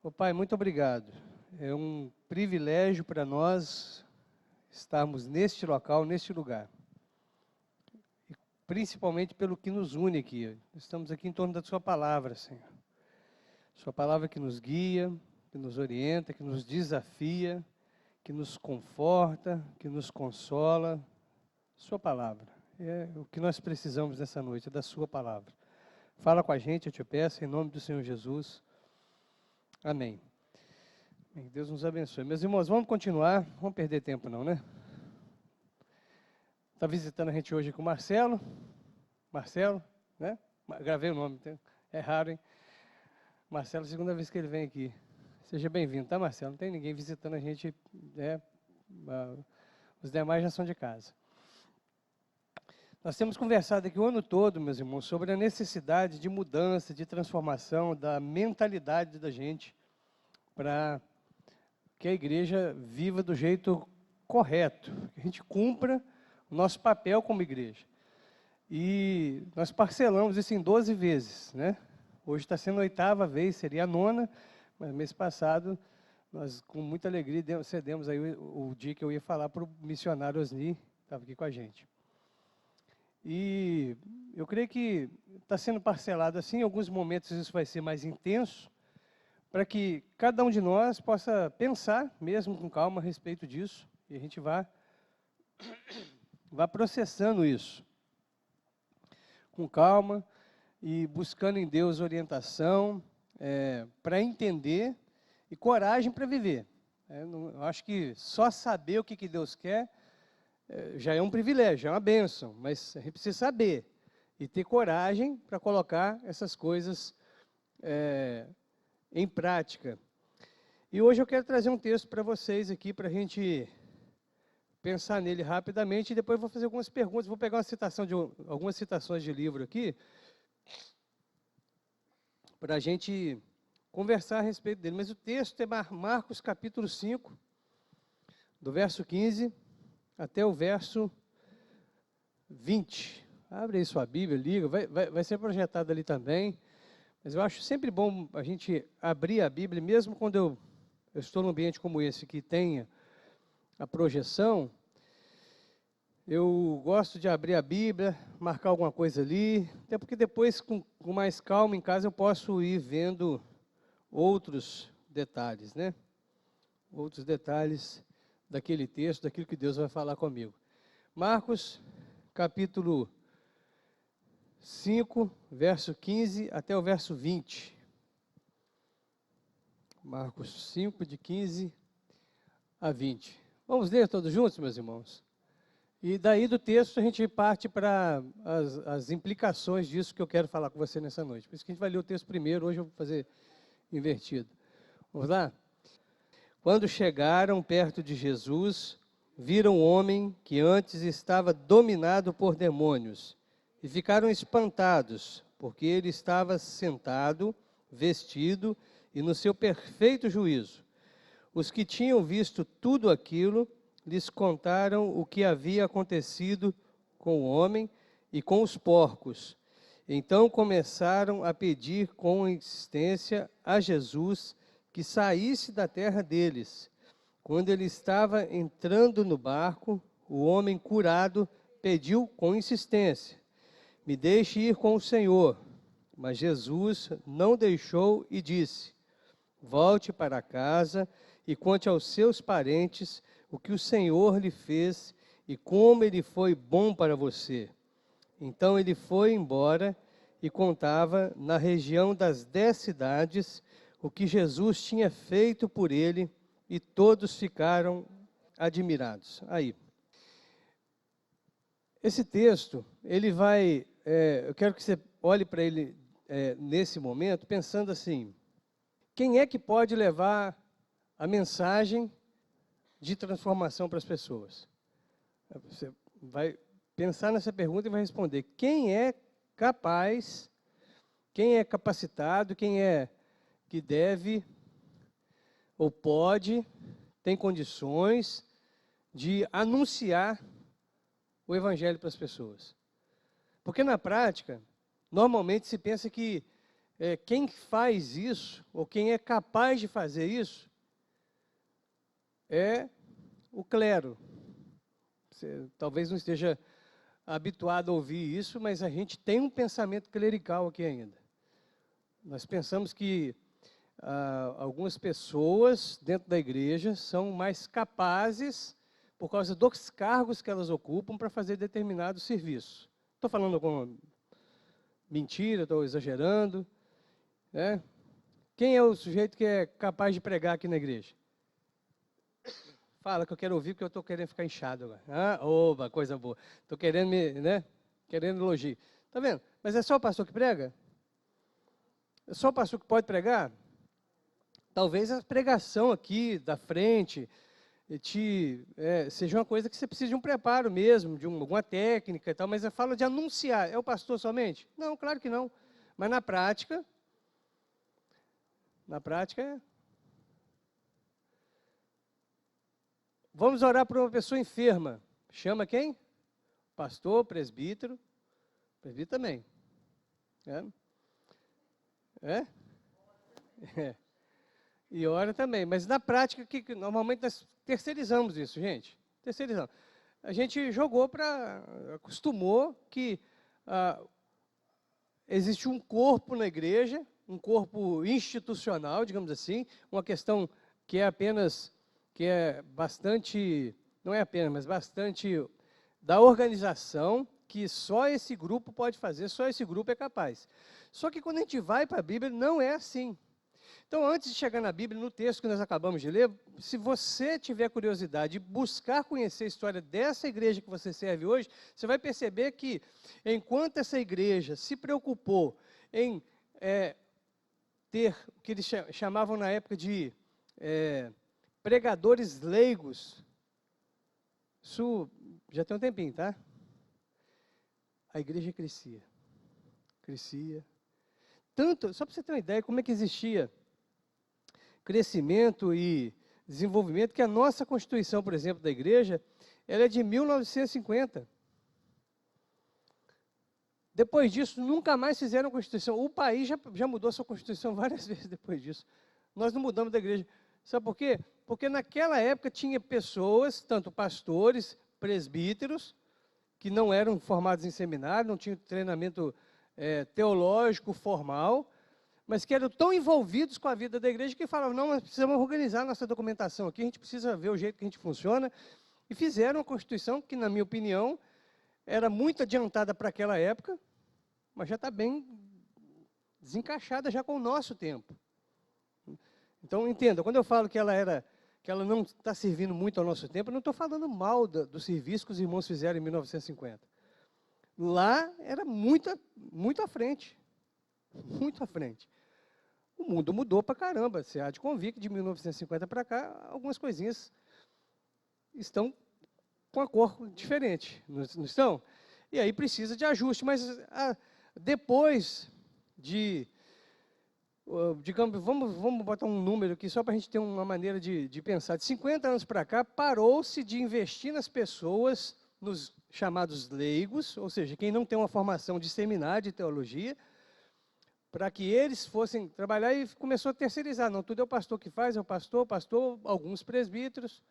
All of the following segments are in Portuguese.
Ô Pai, muito obrigado. É um privilégio para nós estarmos neste local, neste lugar. E principalmente pelo que nos une aqui. Estamos aqui em torno da Sua palavra, Senhor. Sua palavra que nos guia, que nos orienta, que nos desafia, que nos conforta, que nos consola. Sua palavra. É o que nós precisamos nessa noite, é da Sua palavra. Fala com a gente, eu te peço, em nome do Senhor Jesus. Amém. Deus nos abençoe. Meus irmãos, vamos continuar. Não vamos perder tempo não, né? Está visitando a gente hoje com o Marcelo. Marcelo, né? Gravei o nome. É raro, hein? Marcelo, segunda vez que ele vem aqui. Seja bem-vindo, tá, Marcelo? Não tem ninguém visitando a gente, né? Os demais já são de casa. Nós temos conversado aqui o ano todo, meus irmãos, sobre a necessidade de mudança, de transformação da mentalidade da gente para que a igreja viva do jeito correto, que a gente cumpra o nosso papel como igreja. E nós parcelamos isso em 12 vezes, né? Hoje está sendo a 8ª vez, seria a 9ª, mas mês passado nós, com muita alegria, cedemos aí o dia que eu ia falar para o missionário Osni, que estava aqui com a gente. E eu creio que está sendo parcelado assim, em alguns momentos isso vai ser mais intenso, para que cada um de nós possa pensar, mesmo com calma, a respeito disso, e a gente vá processando isso, com calma, e buscando em Deus orientação, para entender, e coragem para viver. Eu acho que só saber o que Deus quer, já é um privilégio, é uma bênção, mas a gente precisa saber, e ter coragem para colocar essas coisas em prática. E hoje eu quero trazer um texto para vocês aqui, para a gente pensar nele rapidamente, e depois eu vou fazer algumas perguntas, vou pegar algumas citações de livro aqui, para a gente conversar a respeito dele. Mas o texto é Marcos capítulo 5, do verso 15 até o verso 20. Abre aí sua Bíblia, liga, vai ser projetado ali também. Mas eu acho sempre bom a gente abrir a Bíblia, mesmo quando eu estou num ambiente como esse, que tenha a projeção, eu gosto de abrir a Bíblia, marcar alguma coisa ali, até porque depois, com mais calma em casa, eu posso ir vendo outros detalhes, né? Outros detalhes daquele texto, daquilo que Deus vai falar comigo. Marcos, capítulo 5, verso 15 até o verso 20. Marcos 5, de 15 a 20. Vamos ler todos juntos, meus irmãos? E daí do texto a gente parte para as implicações disso que eu quero falar com você nessa noite. Por isso que a gente vai ler o texto primeiro, hoje eu vou fazer invertido. Vamos lá? Quando chegaram perto de Jesus, viram um homem que antes estava dominado por demônios e ficaram espantados, porque ele estava sentado, vestido e no seu perfeito juízo. Os que tinham visto tudo aquilo lhes contaram o que havia acontecido com o homem e com os porcos. Então começaram a pedir com insistência a Jesus que saísse da terra deles. Quando ele estava entrando no barco, o homem curado pediu com insistência: me deixe ir com o Senhor. Mas Jesus não deixou e disse: volte para casa e conte aos seus parentes o que o Senhor lhe fez e como ele foi bom para você. Então ele foi embora e contava na região das 10 cidades o que Jesus tinha feito por ele, e todos ficaram admirados. Aí, esse texto, ele vai, eu quero que você olhe para ele nesse momento, pensando assim: quem é que pode levar a mensagem de transformação para as pessoas? Você vai pensar nessa pergunta e vai responder: quem é capaz, quem é capacitado, quem é que deve ou pode, tem condições de anunciar o evangelho para as pessoas? Porque na prática, normalmente se pensa que quem faz isso, ou quem é capaz de fazer isso, é o clero. Você talvez não esteja habituado a ouvir isso, mas a gente tem um pensamento clerical aqui ainda. Nós pensamos que algumas pessoas dentro da igreja são mais capazes, por causa dos cargos que elas ocupam, para fazer determinado serviço. Estou falando alguma mentira, estou exagerando, né? Quem é o sujeito que é capaz de pregar aqui na igreja? Fala que eu quero ouvir, porque eu estou querendo ficar inchado agora. Oba, coisa boa. Estou querendo querendo elogio. Está vendo? Mas é só o pastor que prega? É só o pastor que pode pregar? Talvez a pregação aqui da frente seja uma coisa que você precisa de um preparo mesmo, de alguma técnica e tal, mas eu falo de anunciar. É o pastor somente? Não, claro que não. Mas na prática é. Vamos orar por uma pessoa enferma. Chama quem? Pastor, presbítero. Presbítero também. É? E ora também. Mas na prática, que normalmente nós terceirizamos isso, gente. Terceirizamos. A gente acostumou que existe um corpo na igreja, um corpo institucional, digamos assim, uma questão que é bastante, não é apenas, mas bastante da organização, que só esse grupo pode fazer, só esse grupo é capaz. Só que quando a gente vai para a Bíblia, não é assim. Então, antes de chegar na Bíblia, no texto que nós acabamos de ler, se você tiver curiosidade de buscar conhecer a história dessa igreja que você serve hoje, você vai perceber que, enquanto essa igreja se preocupou em ter o que eles chamavam na época de pregadores leigos, isso já tem um tempinho, tá? A igreja crescia. Tanto, só para você ter uma ideia como é que existia crescimento e desenvolvimento, que a nossa Constituição, por exemplo, da igreja, ela é de 1950. Depois disso, nunca mais fizeram Constituição. O país já mudou sua Constituição várias vezes depois disso. Nós não mudamos da igreja. Sabe por quê? Porque naquela época tinha pessoas, tanto pastores, presbíteros, que não eram formados em seminário, não tinham treinamento teológico formal, mas que eram tão envolvidos com a vida da igreja que falavam, não, nós precisamos organizar nossa documentação aqui, a gente precisa ver o jeito que a gente funciona, e fizeram uma Constituição que, na minha opinião, era muito adiantada para aquela época, mas já está bem desencaixada já com o nosso tempo. Então, entenda, quando eu falo que ela não está servindo muito ao nosso tempo, eu não estou falando mal do serviço que os irmãos fizeram em 1950. Lá era muito à frente. Muito à frente. O mundo mudou para caramba. Você há de convir que de 1950 para cá, algumas coisinhas estão com a cor diferente, não estão? E aí precisa de ajuste. Mas depois digamos, vamos botar um número aqui, só para a gente ter uma maneira de pensar. De 50 anos para cá, parou-se de investir nas pessoas, nos chamados leigos, ou seja, quem não tem uma formação de seminário de teologia, para que eles fossem trabalhar, e começou a terceirizar. Não, tudo é o pastor que faz, é o pastor, alguns presbíteros.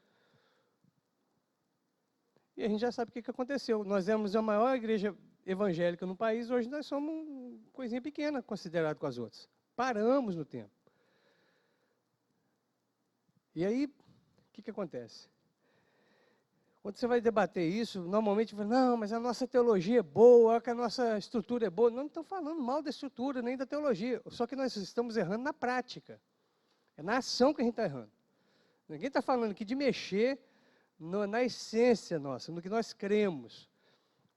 E a gente já sabe o que aconteceu. Nós éramos a maior igreja evangélica no país, hoje nós somos uma coisinha pequena, comparado com as outras. Paramos no tempo. E aí, o que acontece? Quando você vai debater isso, normalmente você fala, não, mas a nossa teologia é boa, que a nossa estrutura é boa. Não estão falando mal da estrutura, nem da teologia. Só que nós estamos errando na prática. É na ação que a gente está errando. Ninguém está falando aqui de mexer na essência nossa, no que nós cremos.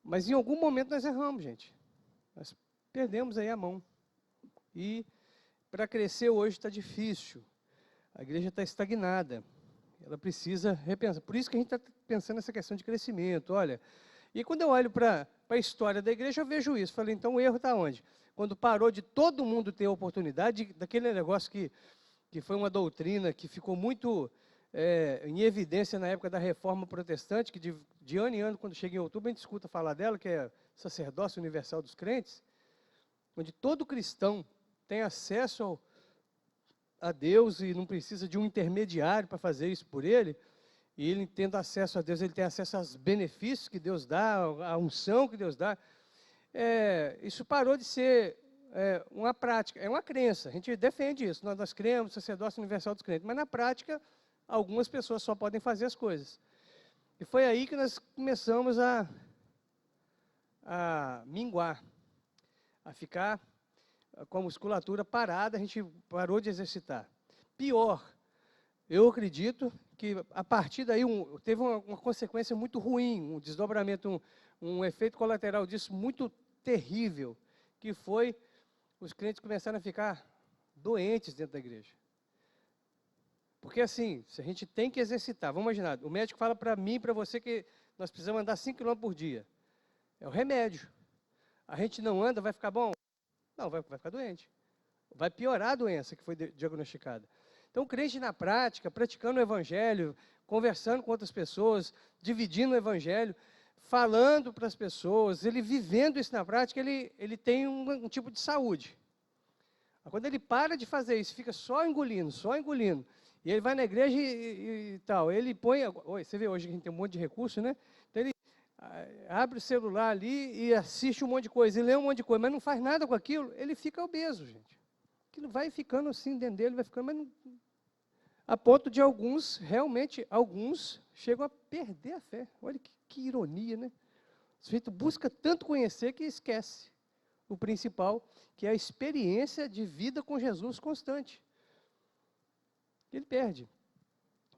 Mas em algum momento nós erramos, gente. Nós perdemos aí a mão. E para crescer hoje está difícil. A igreja está estagnada. Ela precisa repensar. Por isso que a gente está pensando nessa questão de crescimento. Olha, e quando eu olho para a história da igreja, eu vejo isso. Falei, então o erro está onde? Quando parou de todo mundo ter a oportunidade, daquele negócio que foi uma doutrina que ficou muito em evidência na época da Reforma Protestante, que de ano em ano, quando chega em outubro, a gente escuta falar dela, que é sacerdócio universal dos crentes, onde todo cristão tem acesso a Deus e não precisa de um intermediário para fazer isso por ele, e ele tendo acesso a Deus, ele tem acesso aos benefícios que Deus dá, à unção que Deus dá, isso parou de ser uma prática, é uma crença, a gente defende isso, nós cremos, sacerdócio universal dos crentes, mas na prática, algumas pessoas só podem fazer as coisas. E foi aí que nós começamos a minguar, a ficar com a musculatura parada, a gente parou de exercitar. Pior, eu acredito que a partir daí teve uma consequência muito ruim, um desdobramento, um efeito colateral disso muito terrível, que foi os crentes começaram a ficar doentes dentro da igreja. Porque assim, se a gente tem que exercitar, vamos imaginar, o médico fala para mim e para você que nós precisamos andar 5 km por dia. É o remédio. A gente não anda, vai ficar bom? Não, vai ficar doente. Vai piorar a doença que foi diagnosticada. Então, o crente na prática, praticando o evangelho, conversando com outras pessoas, dividindo o evangelho, falando para as pessoas, ele vivendo isso na prática, ele tem um tipo de saúde. Quando ele para de fazer isso, fica só engolindo, e ele vai na igreja e tal, ele põe... Você vê hoje que a gente tem um monte de recurso, né? Então, ele abre o celular ali e assiste um monte de coisa, e lê um monte de coisa, mas não faz nada com aquilo, ele fica obeso, gente. Aquilo vai ficando assim dentro dele, vai ficando, mas não, a ponto de realmente, alguns chegam a perder a fé. Olha que ironia, né? O sujeito busca tanto conhecer que esquece o principal, que é a experiência de vida com Jesus constante. Ele perde.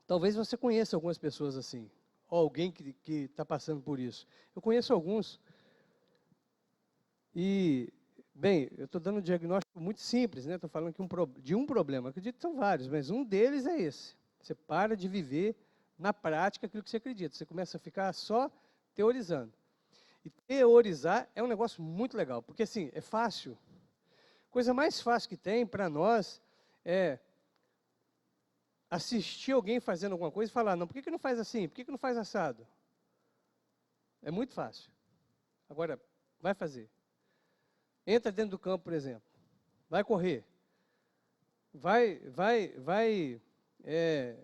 Talvez você conheça algumas pessoas assim, ou alguém que está passando por isso. Eu conheço alguns. E, bem, eu estou dando um diagnóstico muito simples, né? Estou falando aqui de um problema. Acredito que são vários, mas um deles é esse. Você para de viver na prática aquilo que você acredita. Você começa a ficar só teorizando. E teorizar é um negócio muito legal, porque assim, é fácil. Coisa mais fácil que tem para nós é assistir alguém fazendo alguma coisa e falar, não, por que não faz assim? Por que não faz assado? É muito fácil. Agora, vai fazer. Entra dentro do campo, por exemplo. Vai correr.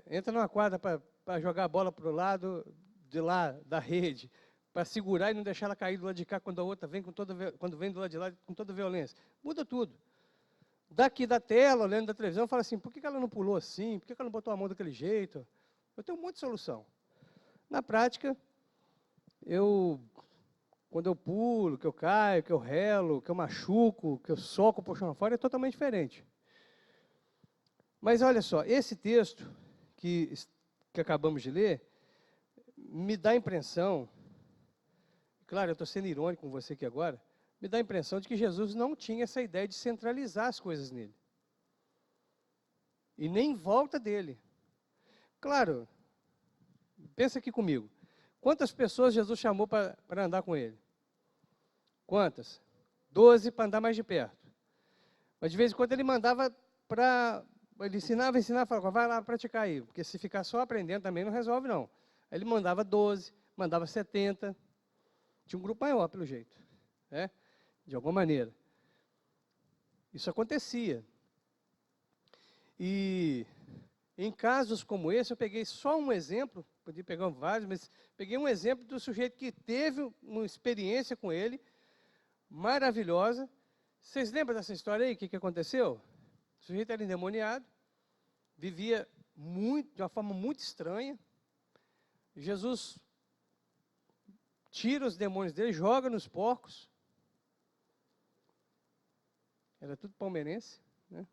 Entra numa quadra para jogar a bola para o lado de lá, da rede, para segurar e não deixar ela cair do lado de cá quando a outra vem quando vem do lado de lá com toda violência. Muda tudo. Daqui da tela, olhando da televisão, fala assim, por que ela não pulou assim? Por que ela não botou a mão daquele jeito? Eu tenho um monte de solução. Na prática, quando eu pulo, que eu caio, que eu relo, que eu machuco, que eu soco o puxão fora, é totalmente diferente. Mas olha só, esse texto que acabamos de ler, me dá a impressão, claro, eu estou sendo irônico com você aqui agora, me dá a impressão de que Jesus não tinha essa ideia de centralizar as coisas nele. E nem em volta dele. Claro, pensa aqui comigo. Quantas pessoas Jesus chamou para andar com ele? Quantas? 12 para andar mais de perto. Mas de vez em quando ele mandava para... Ele ensinava, falava, vai lá praticar aí. Porque se ficar só aprendendo também não resolve, não. Aí ele mandava 12, mandava 70. Tinha um grupo maior, pelo jeito. Né? De alguma maneira. Isso acontecia. E em casos como esse, eu peguei só um exemplo, podia pegar vários, mas peguei um exemplo do sujeito que teve uma experiência com ele, maravilhosa. Vocês lembram dessa história aí? O que aconteceu? O sujeito era endemoniado, vivia de uma forma muito estranha. Jesus tira os demônios dele, joga nos porcos. Era tudo palmeirense, né?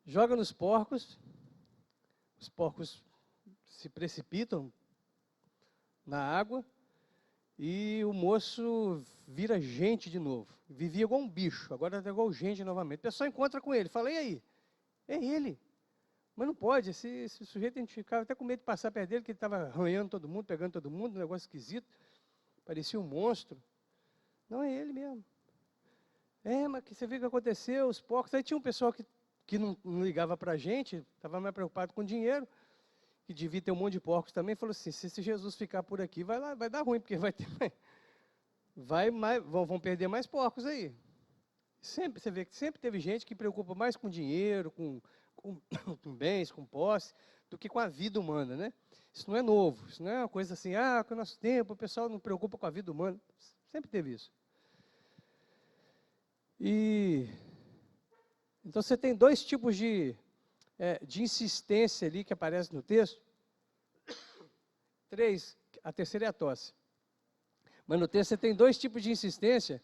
Joga nos porcos, os porcos se precipitam na água e o moço vira gente de novo. Vivia igual um bicho, agora está igual gente novamente. O pessoal encontra com ele, fala, e aí? É ele. Mas não pode, esse sujeito, a gente ficava até com medo de passar perto dele, que ele estava arranhando todo mundo, pegando todo mundo, um negócio esquisito, parecia um monstro. Não, é ele mesmo. Mas que você viu o que aconteceu, os porcos. Aí tinha um pessoal que não ligava para a gente, estava mais preocupado com dinheiro, que devia ter um monte de porcos também, falou assim, se esse Jesus ficar por aqui, vai dar ruim, porque vão perder mais porcos aí. Sempre, você vê que sempre teve gente que preocupa mais com dinheiro, com bens, com posse, do que com a vida humana, né? Isso não é novo, isso não é uma coisa assim, com o nosso tempo o pessoal não preocupa com a vida humana. Sempre teve isso. Então você tem dois tipos de insistência ali que aparece no texto. 3, a terceira é a tosse. Mas no texto você tem dois tipos de insistência.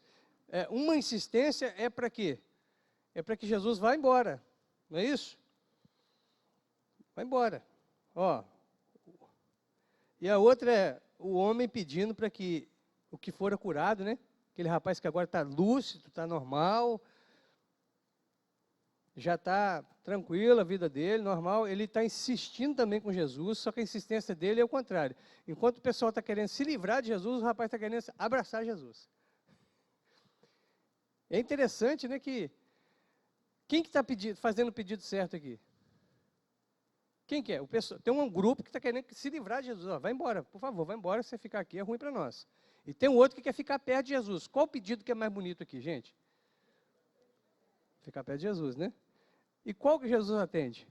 Uma insistência é para quê? É para que Jesus vá embora, não é isso? Vai embora. E a outra é o homem pedindo para que o que fora curado, né? Aquele rapaz que agora está lúcido, está normal, já está tranquilo a vida dele, normal, ele está insistindo também com Jesus, só que a insistência dele é o contrário. Enquanto o pessoal está querendo se livrar de Jesus, o rapaz está querendo abraçar Jesus. É interessante, né, que quem que está fazendo o pedido certo aqui? Quem que é? Tem um grupo que está querendo se livrar de Jesus. Vai embora, por favor, vai embora, você ficar aqui é ruim para nós. E tem um outro que quer ficar perto de Jesus. Qual o pedido que é mais bonito aqui, gente? Ficar perto de Jesus, né? E qual que Jesus atende?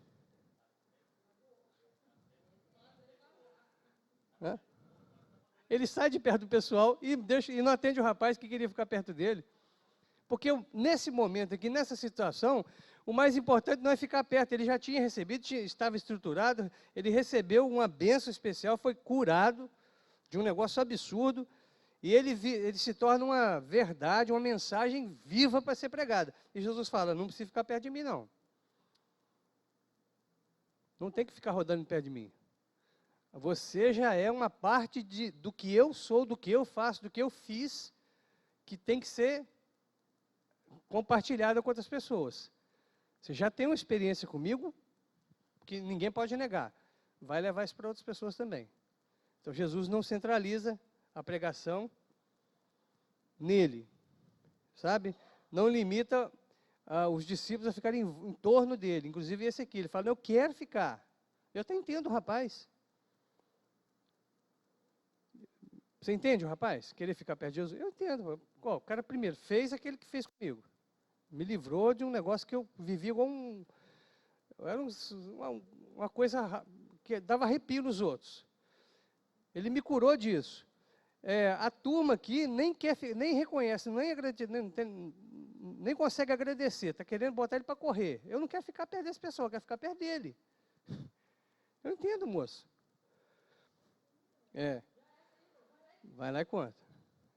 Ele sai de perto do pessoal e não atende o rapaz que queria ficar perto dele. Porque nesse momento aqui, nessa situação, o mais importante não é ficar perto. Ele já tinha recebido, estava estruturado, ele recebeu uma bênção especial, foi curado de um negócio absurdo, e ele se torna uma verdade, uma mensagem viva para ser pregada. E Jesus fala, não precisa ficar perto de mim, não. Não tem que ficar rodando perto de mim. Você já é uma parte do que eu sou, do que eu faço, do que eu fiz, que tem que ser compartilhada com outras pessoas. Você já tem uma experiência comigo que ninguém pode negar. Vai levar isso para outras pessoas também. Então Jesus não centraliza a pregação nele, sabe? Não limita os discípulos a ficarem em torno dele. Inclusive esse aqui, ele fala, eu quero ficar. Eu até entendo o rapaz. Você entende o rapaz? Querer ficar perto de Jesus? Eu entendo. O cara primeiro fez aquele que fez comigo. Me livrou de um negócio que eu vivia igual era uma coisa que dava arrepio nos outros. Ele me curou disso. A turma aqui nem reconhece, nem consegue agradecer. Está querendo botar ele para correr. Eu não quero ficar perto desse pessoal, eu quero ficar perto dele. Eu entendo, moço. Vai lá e conta.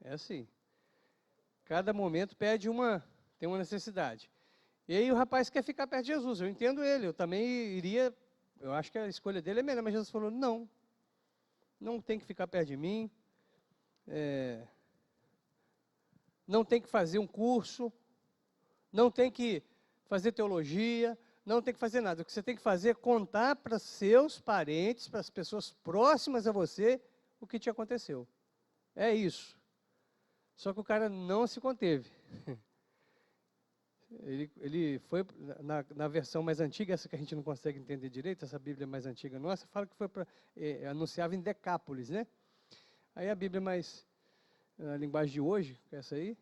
É assim. Cada momento tem uma necessidade. E aí o rapaz quer ficar perto de Jesus. Eu entendo ele. Eu também iria. Eu acho que a escolha dele é melhor. Mas Jesus falou, não. Não tem que ficar perto de mim. Não tem que fazer um curso. Não tem que fazer teologia. Não tem que fazer nada. O que você tem que fazer é contar para seus parentes, para as pessoas próximas a você, o que te aconteceu. É isso. Só que o cara não se conteve. Ele foi, na versão mais antiga, essa que a gente não consegue entender direito, essa Bíblia mais antiga nossa, fala que foi anunciava em Decápolis, né? Aí a Bíblia mais, na linguagem de hoje, que é essa aí,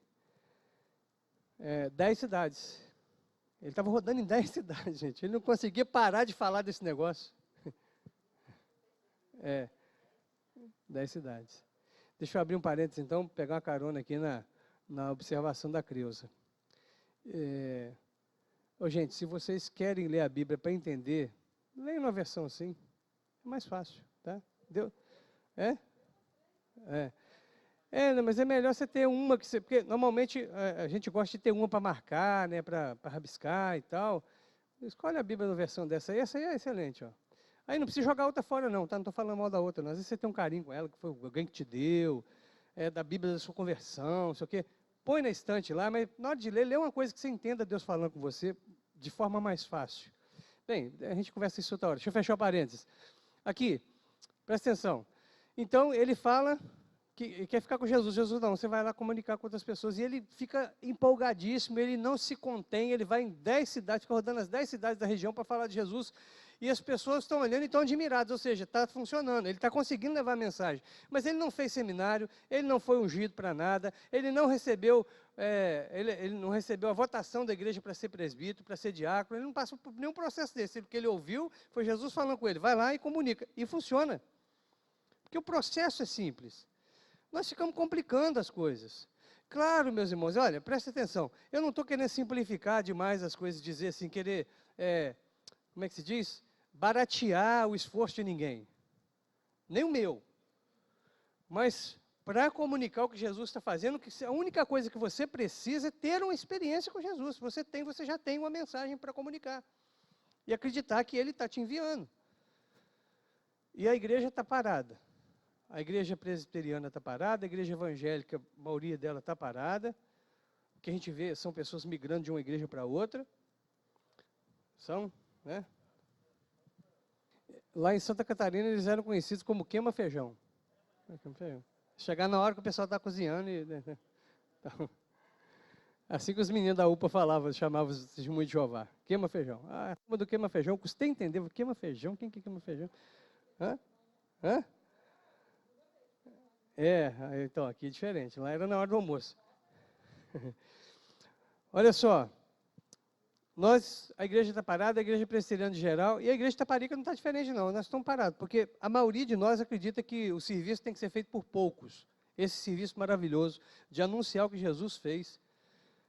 10 cidades. Ele estava rodando em 10 cidades, gente. Ele não conseguia parar de falar desse negócio. 10 cidades. Deixa eu abrir um parênteses, então, pegar uma carona aqui na observação da Creuza. Gente, se vocês querem ler a Bíblia para entender, leiam uma versão assim, é mais fácil, tá? Não, mas é melhor você ter uma porque normalmente a gente gosta de ter uma para marcar, né, para rabiscar e tal. Escolhe a Bíblia na versão dessa aí, essa aí é excelente, ó. Aí não precisa jogar outra fora não, tá? Não estou falando mal da outra não. Às vezes você tem um carinho com ela, que foi alguém que te deu, da Bíblia da sua conversão, não sei o quê. Põe na estante lá, mas na hora de ler, lê uma coisa que você entenda Deus falando com você de forma mais fácil. Bem, a gente conversa isso outra hora. Deixa eu fechar o parênteses. Aqui, presta atenção. Então, ele fala que quer ficar com Jesus. Jesus não, você vai lá comunicar com outras pessoas. E ele fica empolgadíssimo, ele não se contém, ele vai em 10 cidades, fica rodando as 10 cidades da região para falar de Jesus. E as pessoas estão olhando e estão admiradas, ou seja, está funcionando, ele está conseguindo levar a mensagem. Mas ele não fez seminário, ele não foi ungido para nada, ele não recebeu, ele não recebeu a votação da igreja para ser presbítero, para ser diácono, ele não passou por nenhum processo desse. O que ele ouviu foi Jesus falando com ele, vai lá e comunica. E funciona. Porque o processo é simples. Nós ficamos complicando as coisas. Claro, meus irmãos, olha, presta atenção. Eu não estou querendo simplificar demais as coisas, dizer assim, querer, como é que se diz? Baratear o esforço de ninguém. Nem o meu. Mas, para comunicar o que Jesus está fazendo, a única coisa que você precisa é ter uma experiência com Jesus. Você já tem uma mensagem para comunicar. E acreditar que Ele está te enviando. E a igreja está parada. A igreja presbiteriana está parada, a igreja evangélica, a maioria dela está parada. O que a gente vê são pessoas migrando de uma igreja para outra. São, né? Lá em Santa Catarina eles eram conhecidos como queima-feijão. Chegar na hora que o pessoal está cozinhando. Então, assim que os meninos da UPA falavam, chamavam os testemunhos de Jeová. Queima-feijão. Ah, a turma do queima-feijão, custei entender. Queima-feijão? Quem que queima feijão? Hã? Hã? Então, aqui é diferente. Lá era na hora do almoço. Olha só. A igreja está parada, a igreja presbiteriana de geral, e a igreja Taparica não está diferente não, nós estamos parados, porque a maioria de nós acredita que o serviço tem que ser feito por poucos. Esse serviço maravilhoso de anunciar o que Jesus fez,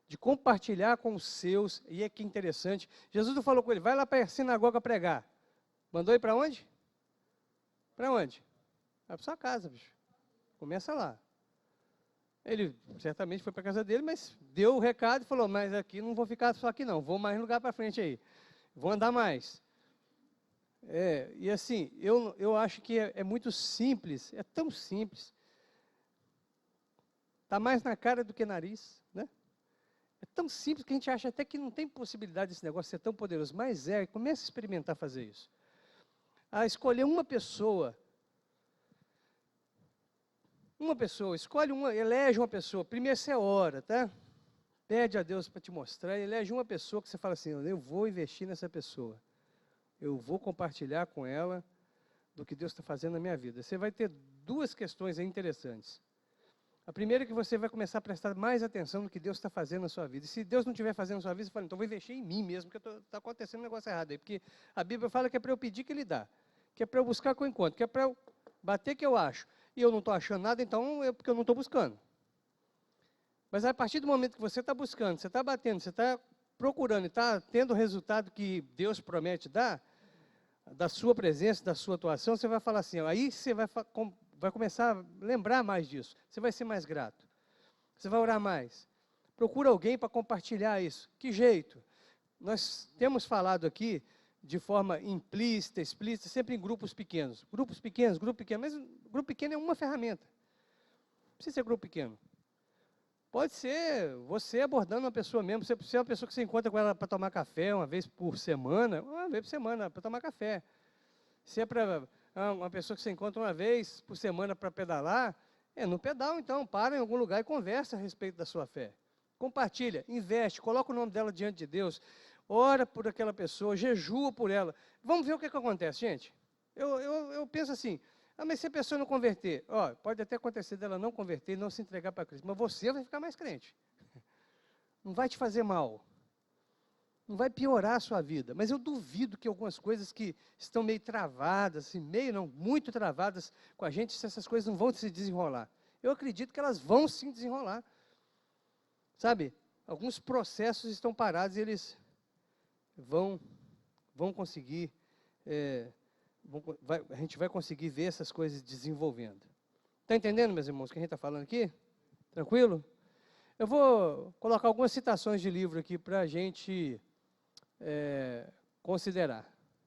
de compartilhar com os seus, e é que interessante, Jesus não falou com ele, vai lá para a sinagoga pregar. Mandou ir para onde? Para onde? Vai para sua casa, bicho. Começa lá. Ele certamente foi para a casa dele, mas deu o recado e falou, mas aqui não vou ficar só aqui não, vou mais lugar para frente aí, vou andar mais. E assim, eu acho que é muito simples, é tão simples. Está mais na cara do que nariz, né? É tão simples que a gente acha até que não tem possibilidade desse negócio ser tão poderoso, mas começa a experimentar fazer isso. A escolher uma pessoa, escolhe elege uma pessoa, primeiro você ora, tá? Pede a Deus para te mostrar, elege uma pessoa que você fala assim, eu vou investir nessa pessoa, eu vou compartilhar com ela do que Deus está fazendo na minha vida. Você vai ter duas questões aí interessantes. A primeira é que você vai começar a prestar mais atenção no que Deus está fazendo na sua vida. E se Deus não estiver fazendo na sua vida, você fala, então vou investir em mim mesmo, porque está acontecendo um negócio errado aí. Porque a Bíblia fala que é para eu pedir que Ele dá, que é para eu buscar que eu encontro, que é para eu bater que eu acho. E eu não estou achando nada, então é porque eu não estou buscando. Mas a partir do momento que você está buscando, você está batendo, você está procurando e está tendo o resultado que Deus promete dar, da sua presença, da sua atuação, você vai falar assim, aí você vai começar a lembrar mais disso. Você vai ser mais grato. Você vai orar mais. Procura alguém para compartilhar isso. Que jeito? Nós temos falado aqui de forma implícita, explícita, sempre em grupos pequenos. Grupos pequenos, mas grupo pequeno é uma ferramenta. Não precisa ser grupo pequeno. Pode ser você abordando uma pessoa mesmo, você é uma pessoa que você encontra com ela para tomar café uma vez por semana, para tomar café. Se é para uma pessoa que você encontra uma vez por semana para pedalar, no pedal então, para em algum lugar e conversa a respeito da sua fé. Compartilha, investe, coloca o nome dela diante de Deus, ora por aquela pessoa, jejua por ela. Vamos ver o que acontece, gente. Eu penso assim, mas se a pessoa não converter, pode até acontecer dela não converter e não se entregar para Cristo, mas você vai ficar mais crente. Não vai te fazer mal. Não vai piorar a sua vida. Mas eu duvido que algumas coisas que estão meio travadas, assim, muito travadas com a gente, se essas coisas não vão se desenrolar. Eu acredito que elas vão sim desenrolar. Sabe, alguns processos estão parados e eles vão conseguir, a gente vai conseguir ver essas coisas desenvolvendo. Está entendendo, meus irmãos, o que a gente está falando aqui? Tranquilo? Eu vou colocar algumas citações de livro aqui para a gente considerar,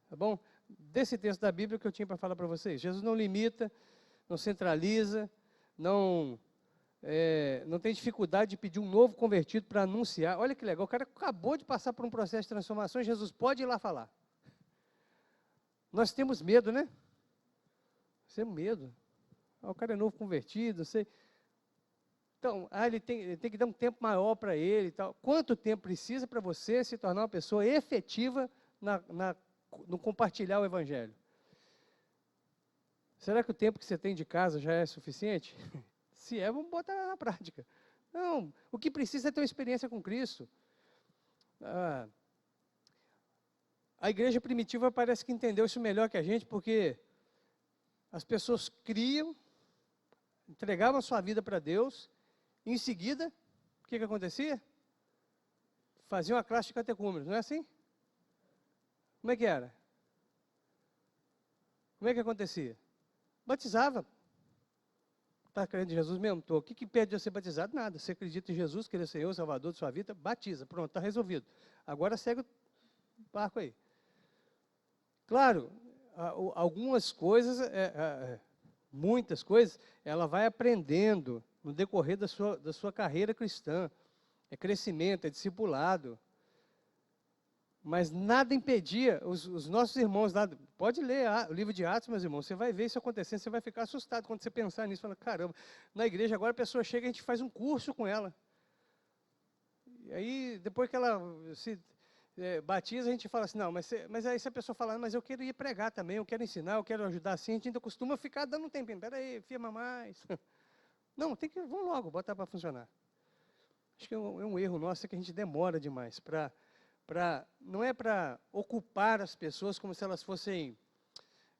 tá bom? Desse texto da Bíblia que eu tinha para falar para vocês. Jesus não limita, não centraliza, não tem dificuldade de pedir um novo convertido para anunciar. Olha que legal, o cara acabou de passar por um processo de transformação e Jesus pode ir lá falar. Nós temos medo, né? Nós temos medo. o cara é novo convertido, não sei. Então, ele tem que dar um tempo maior para ele e tal. Quanto tempo precisa para você se tornar uma pessoa efetiva no compartilhar o Evangelho? Será que o tempo que você tem de casa já é suficiente? Se é, vamos botar na prática. Não, o que precisa é ter uma experiência com Cristo. A igreja primitiva parece que entendeu isso melhor que a gente, porque as pessoas criam, entregavam a sua vida para Deus, e em seguida, o que acontecia? Faziam a classe de catecúmenos, não é assim? Como é que era? Como é que acontecia? Batizava. Está crendo em Jesus mesmo? Estou. O que impede de eu ser batizado? Nada. Você acredita em Jesus, que Ele é o Senhor, o Salvador de sua vida, batiza. Pronto, está resolvido. Agora segue o barco aí. Claro, algumas coisas, muitas coisas, ela vai aprendendo no decorrer da sua carreira cristã. É crescimento, é discipulado. Mas nada impedia os nossos irmãos lá. Pode ler o livro de Atos, meus irmãos, você vai ver isso acontecendo, você vai ficar assustado quando você pensar nisso. Fala, caramba, na igreja agora a pessoa chega e a gente faz um curso com ela. E aí, depois que ela se batiza, a gente fala assim, não, mas aí se a pessoa fala, mas eu quero ir pregar também, eu quero ensinar, eu quero ajudar assim, a gente ainda costuma ficar dando um tempinho. Peraí, firma mais. Não, vamos logo, botar para funcionar. Acho que é um erro nosso, é que a gente demora demais não é para ocupar as pessoas como se elas fossem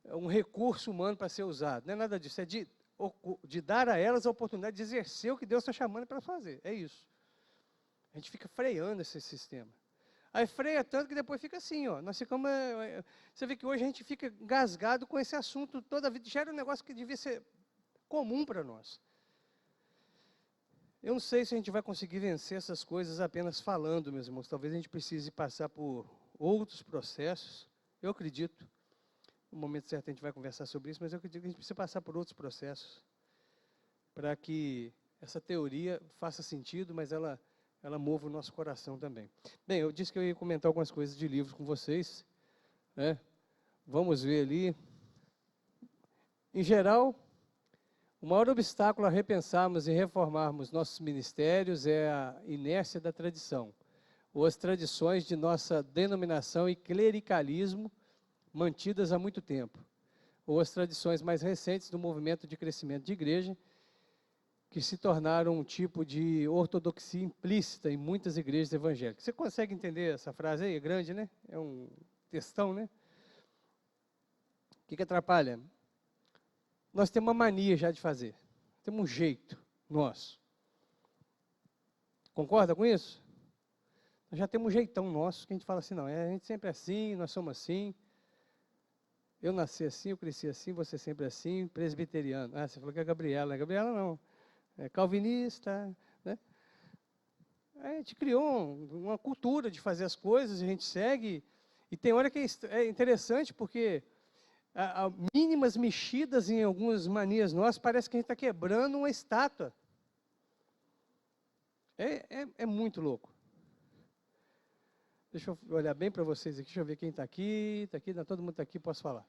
um recurso humano para ser usado. Não é nada disso. É de dar a elas a oportunidade de exercer o que Deus está chamando para fazer. É isso. A gente fica freando esse sistema. Aí freia tanto que depois fica assim, ó. Nós ficamos, você vê que hoje a gente fica engasgado com esse assunto toda a vida. Já era um negócio que devia ser comum para nós. Eu não sei se a gente vai conseguir vencer essas coisas apenas falando, meus irmãos. Talvez a gente precise passar por outros processos. Eu acredito. No momento certo a gente vai conversar sobre isso, mas eu acredito que a gente precisa passar por outros processos para que essa teoria faça sentido, mas ela mova o nosso coração também. Bem, eu disse que eu ia comentar algumas coisas de livros com vocês, né? Vamos ver ali. Em geral, o maior obstáculo a repensarmos e reformarmos nossos ministérios é a inércia da tradição, ou as tradições de nossa denominação e clericalismo mantidas há muito tempo, ou as tradições mais recentes do movimento de crescimento de igreja, que se tornaram um tipo de ortodoxia implícita em muitas igrejas evangélicas. Você consegue entender essa frase aí? É grande, né? É um textão, né? O que atrapalha? Nós temos uma mania já de fazer. Temos um jeito nosso. Concorda com isso? Nós já temos um jeitão nosso, que a gente fala assim, não, a gente sempre é assim, nós somos assim. Eu nasci assim, eu cresci assim, você sempre assim, presbiteriano. Ah, você falou que é Gabriela. Não é Gabriela não. É calvinista, né? A gente criou uma cultura de fazer as coisas, a gente segue. E tem hora que é interessante, porque mínimas mexidas em algumas manias nossas, parece que a gente está quebrando uma estátua. É muito louco. Deixa eu olhar bem para vocês aqui, deixa eu ver quem está aqui, não, todo mundo está aqui, posso falar.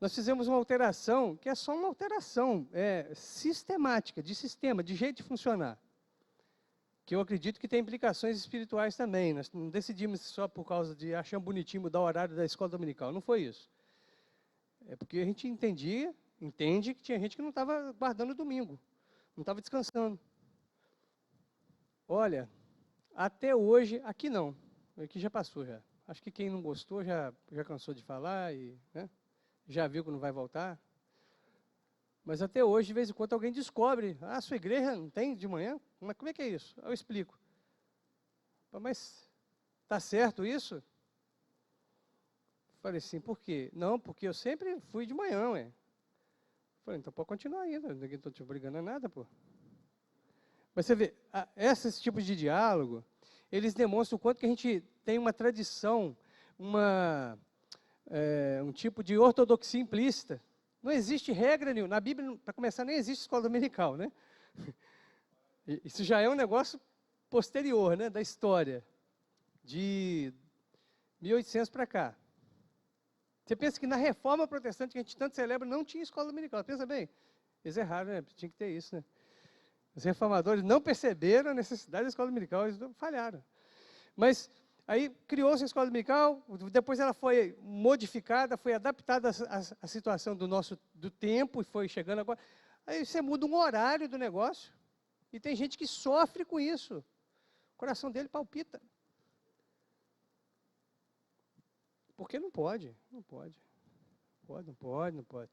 Nós fizemos uma alteração, que é só uma alteração sistemática, de sistema, de jeito de funcionar. Que eu acredito que tem implicações espirituais também. Nós não decidimos só por causa de achar bonitinho mudar o horário da escola dominical. Não foi isso. É porque a gente entende que tinha gente que não estava guardando o domingo. Não estava descansando. Olha, até hoje, aqui não. Aqui já passou já. Acho que quem não gostou já cansou de falar e já viu que não vai voltar. Mas até hoje, de vez em quando, alguém descobre. Ah, sua igreja não tem de manhã? Mas como é que é isso? Eu explico. Mas está certo isso? Falei assim, por quê? Não, porque eu sempre fui de manhã, ué. Falei, então pode continuar ainda, ninguém está te obrigando a nada, pô. Mas você vê, esses tipos de diálogo, eles demonstram o quanto que a gente tem uma tradição, um tipo de ortodoxia implícita. Não existe regra nenhuma. Na Bíblia, para começar, nem existe escola dominical, né? Isso já é um negócio posterior, né, da história, de 1800 para cá. Você pensa que na reforma protestante, que a gente tanto celebra, não tinha escola dominical. Pensa bem, eles erraram, né? Tinha que ter isso, né? Os reformadores não perceberam a necessidade da escola dominical, eles falharam. Mas aí criou-se a escola dominical, depois ela foi modificada, foi adaptada à situação do tempo, e foi chegando agora. Aí você muda um horário do negócio, e tem gente que sofre com isso. O coração dele palpita. Porque não pode, não pode. Não pode.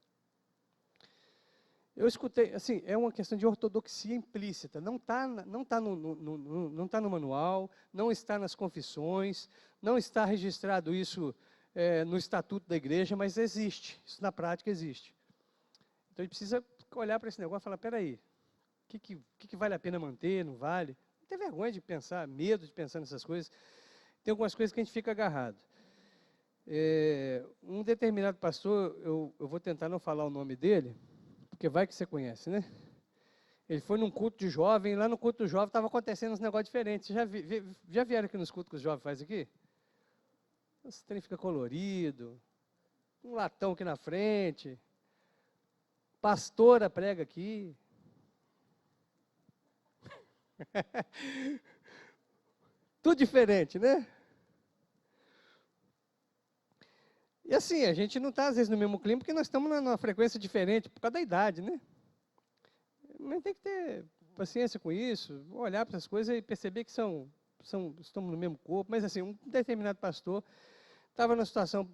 Eu escutei, assim, é uma questão de ortodoxia implícita, não está não tá no manual, não está nas confissões, não está registrado isso no estatuto da igreja, mas existe, isso na prática existe. Então a gente precisa olhar para esse negócio e falar, peraí, o que vale a pena manter, não vale? Não tem vergonha de pensar, medo de pensar nessas coisas. Tem algumas coisas que a gente fica agarrado. Um determinado pastor, eu vou tentar não falar o nome dele, porque vai que você conhece, né? Ele foi num culto de jovem, lá no culto do jovem estava acontecendo uns negócios diferentes. Vocês já vieram aqui nos cultos que os jovens fazem aqui? Esse trem fica colorido, um latão aqui na frente, pastora prega aqui. Tudo diferente, né? E assim, a gente não está, às vezes, no mesmo clima, porque nós estamos numa frequência diferente, por causa da idade, né? Mas tem que ter paciência com isso, olhar para essas coisas e perceber que estamos no mesmo corpo. Mas assim, um determinado pastor estava numa situação,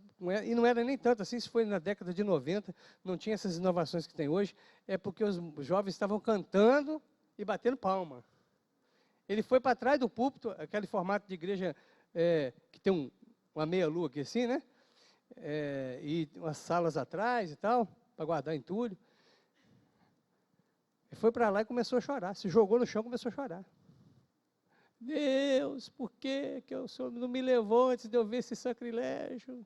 e não era nem tanto assim, isso foi na década de 90, não tinha essas inovações que tem hoje, é porque os jovens estavam cantando e batendo palma. Ele foi para trás do púlpito, aquele formato de igreja que tem uma meia-lua aqui assim, né? E umas salas atrás e tal, para guardar entulho. Ele foi para lá e começou a chorar, se jogou no chão e começou a chorar. Deus, por que o Senhor não me levou antes de eu ver esse sacrilégio?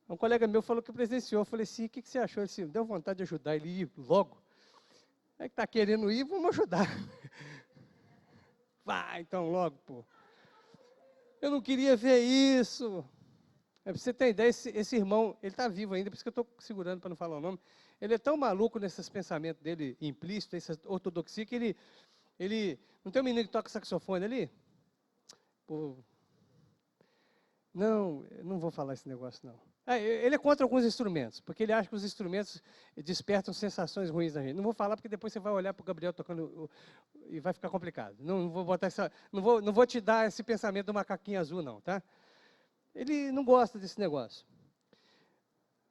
Um colega meu falou que presenciou, eu falei assim, o que você achou? Ele disse, deu vontade de ajudar ele ir logo. É que está querendo ir, vamos ajudar. Vai, então, logo, pô. Eu não queria ver isso. Para você ter ideia, esse irmão, ele está vivo ainda, por isso que eu estou segurando para não falar o nome. Ele é tão maluco nesses pensamentos dele implícitos, essa ortodoxia, que ele não tem um menino que toca saxofone ali? Pô, não vou falar esse negócio, não. Ele é contra alguns instrumentos, porque ele acha que os instrumentos despertam sensações ruins na gente. Não vou falar, porque depois você vai olhar para o Gabriel tocando e vai ficar complicado. Não vou botar não vou te dar esse pensamento do macaquinho azul, não, tá? Ele não gosta desse negócio.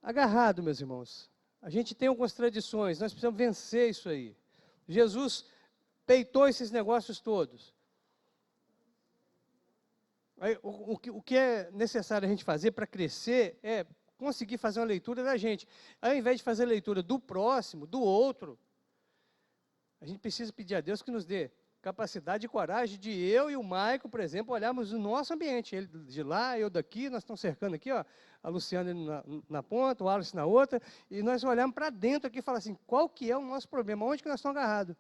Agarrado, meus irmãos. A gente tem algumas tradições, nós precisamos vencer isso aí. Jesus peitou esses negócios todos. Aí, o que é necessário a gente fazer para crescer é conseguir fazer uma leitura da gente. Ao invés de fazer a leitura do próximo, do outro, a gente precisa pedir a Deus que nos dê capacidade e coragem de eu e o Maico, por exemplo, olharmos o nosso ambiente. Ele de lá, eu daqui, nós estamos cercando aqui, ó, a Luciana na ponta, o Alice na outra, e nós olhamos para dentro aqui e falamos assim, qual que é o nosso problema? Onde que nós estamos agarrados?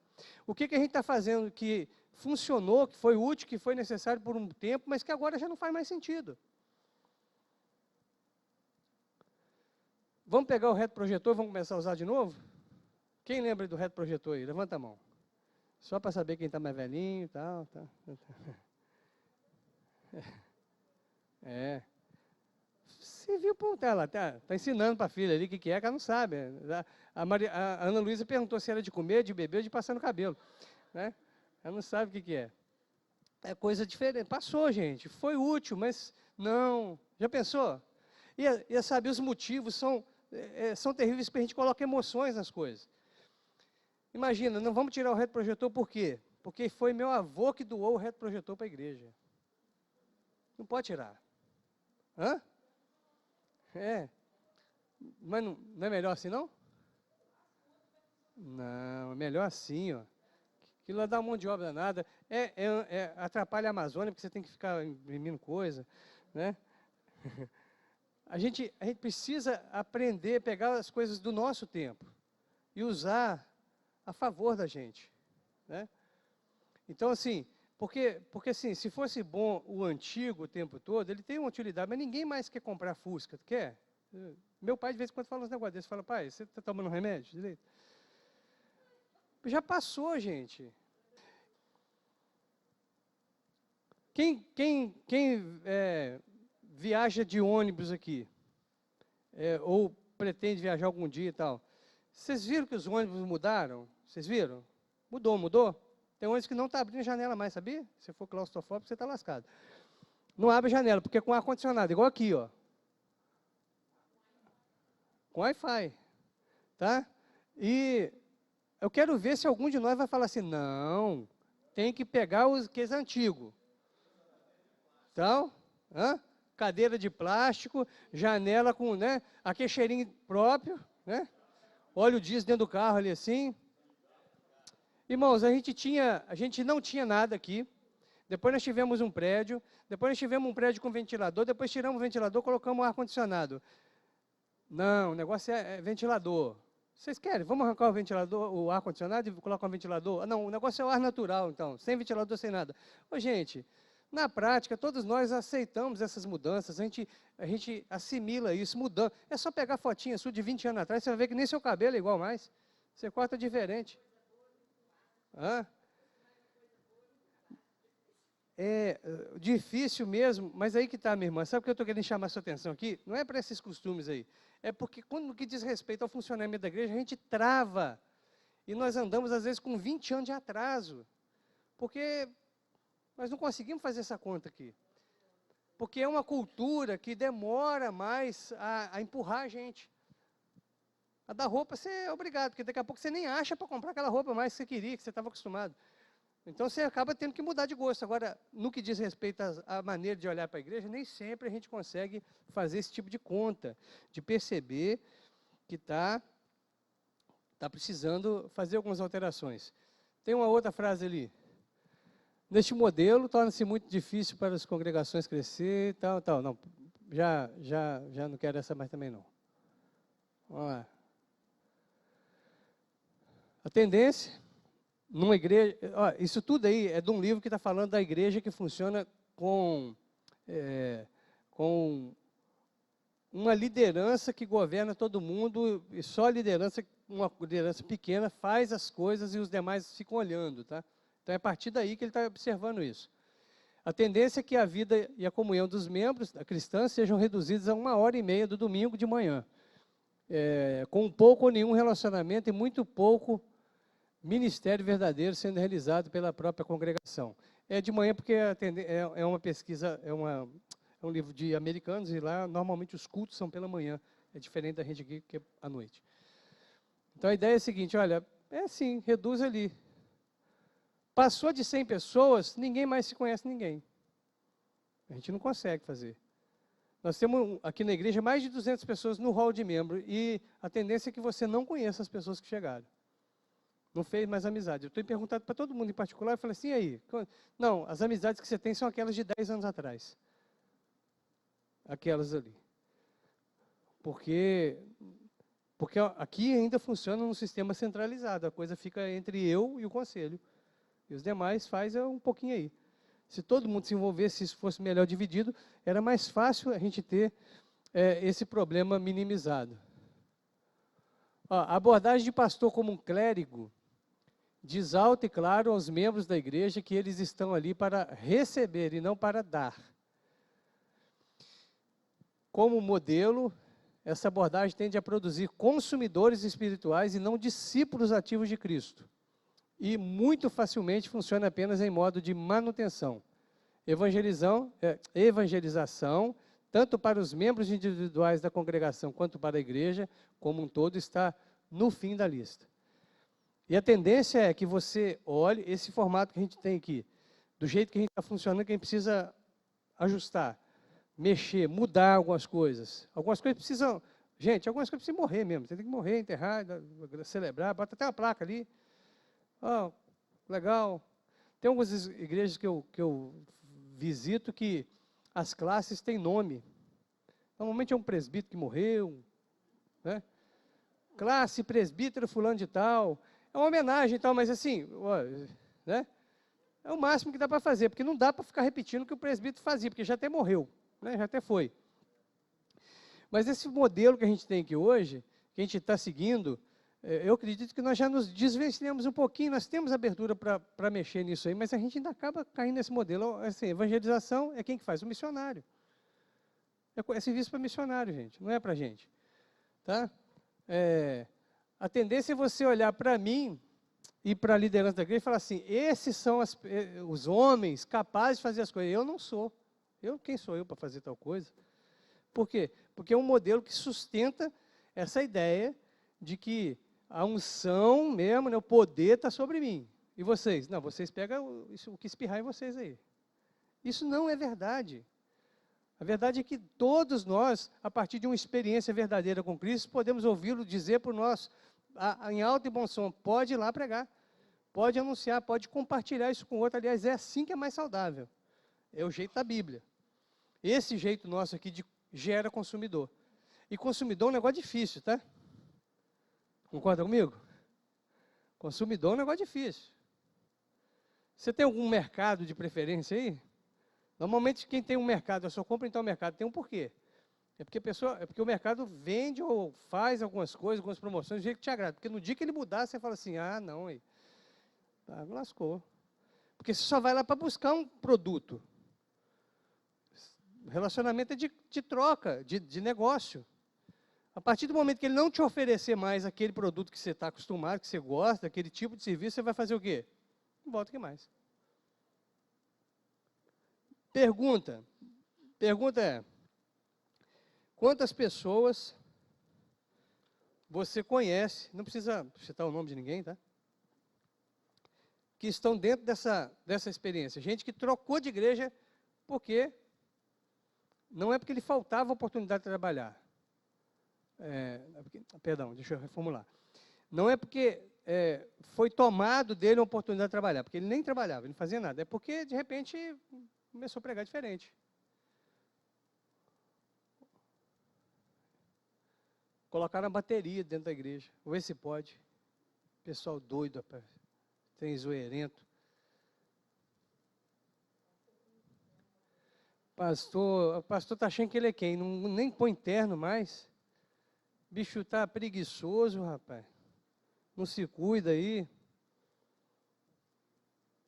O que a gente está fazendo que funcionou, que foi útil, que foi necessário por um tempo, mas que agora já não faz mais sentido? Vamos pegar o retroprojetor e vamos começar a usar de novo? Quem lembra do retroprojetor aí? Levanta a mão. Só para saber quem está mais velhinho e tal. Tá. Você viu, pô, ela está ensinando para a filha ali o que é, que ela não sabe. A Ana Luísa perguntou se era de comer, de beber ou de passar no cabelo. Né? Ela não sabe o que é. É coisa diferente. Passou, gente. Foi útil, mas não. Já pensou? E saber os motivos são terríveis, porque a gente coloca emoções nas coisas. Imagina, não vamos tirar o retroprojetor por quê? Porque foi meu avô que doou o retroprojetor para a igreja. Não pode tirar. Hã? Mas não é melhor assim, não? Não, é melhor assim, ó. Aquilo lá dá um monte de obra danada. Atrapalha a Amazônia, porque você tem que ficar imprimindo coisa, né? A gente precisa aprender a pegar as coisas do nosso tempo e usar a favor da gente, né? Então, assim, Porque assim, se fosse bom o antigo o tempo todo, ele tem uma utilidade, mas ninguém mais quer comprar Fusca, quer? Meu pai de vez em quando fala uns negócios desses, fala, pai, você está tomando remédio direito? Já passou, gente. Quem viaja de ônibus aqui, ou pretende viajar algum dia e tal, vocês viram que os ônibus mudaram? Vocês viram? Mudou. Tem ônibus que não está abrindo janela mais, sabia? Se for claustrofóbico, você está lascado. Não abre janela, porque é com ar-condicionado, igual aqui, ó. Com Wi-Fi, tá? E eu quero ver se algum de nós vai falar assim, não, tem que pegar os que é antigo. Então, cadeira de plástico, janela com, né, aquele cheirinho próprio, né? Óleo diesel dentro do carro ali assim. Irmãos, a gente não tinha nada aqui. Depois nós tivemos um prédio, depois nós tivemos um prédio com ventilador, depois tiramos o ventilador, colocamos o ar-condicionado. Não, o negócio é ventilador. Vocês querem? Vamos arrancar o ventilador, o ar-condicionado e colocar um ventilador? Não, o negócio é o ar natural, então, sem ventilador, sem nada. Ô, gente, na prática, todos nós aceitamos essas mudanças, a gente assimila isso, mudando. É só pegar fotinha sua de 20 anos atrás, você vai ver que nem seu cabelo é igual mais. Você corta diferente. É difícil mesmo, mas aí que está, minha irmã. Sabe o que eu estou querendo chamar a sua atenção aqui? Não é para esses costumes aí. É porque, no que diz respeito ao funcionamento da igreja, a gente trava. E nós andamos, às vezes, com 20 anos de atraso. Porque nós não conseguimos fazer essa conta aqui. Porque é uma cultura que demora mais a empurrar a gente. A dar roupa, você é obrigado, porque daqui a pouco você nem acha para comprar aquela roupa mais que você queria, que você estava acostumado. Então, você acaba tendo que mudar de gosto. Agora, no que diz respeito à maneira de olhar para a igreja, nem sempre a gente consegue fazer esse tipo de conta, de perceber que está precisando fazer algumas alterações. Tem uma outra frase ali. Neste modelo, torna-se muito difícil para as congregações crescer, tal. Não, já não quero essa mais também, não. Vamos lá. A tendência... Numa igreja, isso tudo aí é de um livro que está falando da igreja que funciona com uma liderança que governa todo mundo, e só uma liderança pequena faz as coisas e os demais ficam olhando, tá? Então é a partir daí que ele está observando isso. A tendência é que a vida e a comunhão dos membros da cristã sejam reduzidas a 1h30 do domingo de manhã, com pouco ou nenhum relacionamento e muito pouco ministério verdadeiro sendo realizado pela própria congregação. É de manhã porque é uma pesquisa, é um livro de americanos, e lá normalmente os cultos são pela manhã. É diferente da gente aqui, que é à noite. Então a ideia é a seguinte, olha, é assim, reduz ali. Passou de 100 pessoas, ninguém mais se conhece ninguém. A gente não consegue fazer. Nós temos aqui na igreja mais de 200 pessoas no hall de membro, e a tendência é que você não conheça as pessoas que chegaram. Não fez mais amizade. Eu estou perguntando para todo mundo em particular, eu falei assim, e aí? Não, as amizades que você tem são aquelas de 10 anos atrás. Aquelas ali. Porque aqui ainda funciona num sistema centralizado, a coisa fica entre eu e o conselho. E os demais faz um pouquinho aí. Se todo mundo se envolvesse, se isso fosse melhor dividido, era mais fácil a gente ter esse problema minimizado. A abordagem de pastor como um clérigo diz alto e claro aos membros da igreja que eles estão ali para receber e não para dar. Como modelo, essa abordagem tende a produzir consumidores espirituais e não discípulos ativos de Cristo. E muito facilmente funciona apenas em modo de manutenção. Evangelização, tanto para os membros individuais da congregação quanto para a igreja como um todo, está no fim da lista. E a tendência é que você olhe esse formato que a gente tem aqui, do jeito que a gente está funcionando, que a gente precisa ajustar, mexer, mudar algumas coisas. Algumas coisas precisam... Gente, algumas coisas precisam morrer mesmo. Você tem que morrer, enterrar, celebrar, bota até uma placa ali. Legal. Tem algumas igrejas que eu visito que as classes têm nome. Normalmente é um presbítero que morreu, né? Classe, presbítero fulano de tal. É uma homenagem e tal, mas assim, né? É o máximo que dá para fazer, porque não dá para ficar repetindo o que o presbítero fazia, porque já até morreu, né? Já até foi. Mas esse modelo que a gente tem aqui hoje, que a gente está seguindo, eu acredito que nós já nos desvencilhamos um pouquinho, nós temos abertura para mexer nisso aí, mas a gente ainda acaba caindo nesse modelo. Assim, evangelização é quem que faz? O missionário. É serviço para missionário, gente, não é para a gente. Tá? A tendência é você olhar para mim e para a liderança da igreja e falar assim, esses são os homens capazes de fazer as coisas. Eu não sou. Quem sou eu para fazer tal coisa? Por quê? Porque é um modelo que sustenta essa ideia de que a unção mesmo, né, o poder está sobre mim. E vocês? Não, vocês pegam o que espirrar em vocês aí. Isso não é verdade. A verdade é que todos nós, a partir de uma experiência verdadeira com Cristo, podemos ouvi-lo dizer para nós, em alto e bom som, pode ir lá pregar, pode anunciar, pode compartilhar isso com o outro. Aliás, é assim que é mais saudável. É o jeito da Bíblia. Esse jeito nosso aqui gera consumidor. E consumidor é um negócio difícil, tá? Concorda comigo? Consumidor é um negócio difícil. Você tem algum mercado de preferência aí? Normalmente quem tem um mercado, eu só compro então o mercado, tem um porquê. É porque o mercado vende ou faz algumas coisas, algumas promoções do jeito que te agrada. Porque no dia que ele mudar, você fala assim, não, aí, tá, lascou. Porque você só vai lá para buscar um produto. Relacionamento é de troca, de negócio. A partir do momento que ele não te oferecer mais aquele produto que você está acostumado, que você gosta, aquele tipo de serviço, você vai fazer o quê? Não volta aqui mais. Pergunta é, quantas pessoas você conhece, não precisa citar o nome de ninguém, tá? Que estão dentro dessa experiência. Gente que trocou de igreja porque não é porque lhe faltava oportunidade de trabalhar. Perdão, deixa eu reformular. Não é porque foi tomado dele uma oportunidade de trabalhar, porque ele nem trabalhava, ele não fazia nada. É porque, de repente, começou a pregar diferente. Colocaram a bateria dentro da igreja. Vou ver se pode. Pessoal doido, rapaz. Tem zoeirento. O pastor está achando que ele é quem? Não, nem põe terno mais. Bicho está preguiçoso, rapaz. Não se cuida aí.